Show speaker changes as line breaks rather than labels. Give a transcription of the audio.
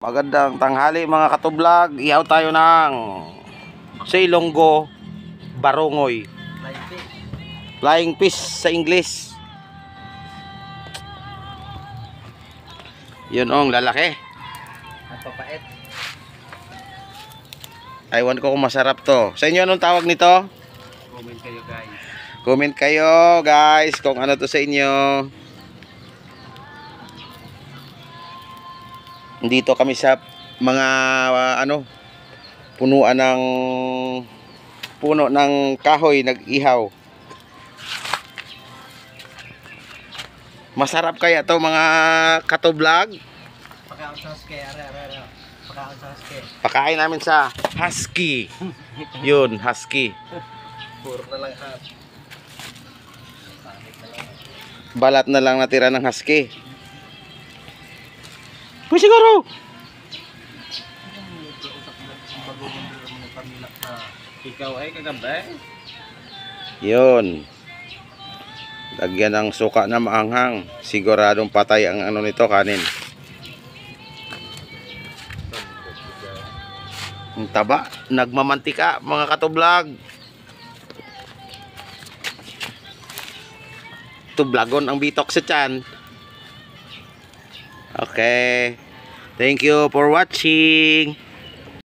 Magandang tanghali mga katublog. Ihaw tayo ng Ceylongo Barongoy. Flying fish sa English. Yun ong lalaki.
Napapait.
Aywan ko kung masarap to. Sa inyo anong tawag nito?
Comment kayo guys.
Comment kayo guys kung ano to sa inyo. Dito kami sa mga puno ng kahoy nag-ihaw. Masarap kaya to mga katublog?
Pakaon sa husky. Pakaon sa husky.
Pakain namin sa husky. Yun, husky.
Puro na lang hat.
Balat na lang natira ng husky. Uy, siguro!
Ikaw ay kagabay.
Yun. Lagyan ng suka na maanghang. Siguradong patay ang ano nito, kanin. Ang taba, nagmamantika mga katublog. Tublagon ang bitok sa tiyan. Okay. Thank you for watching.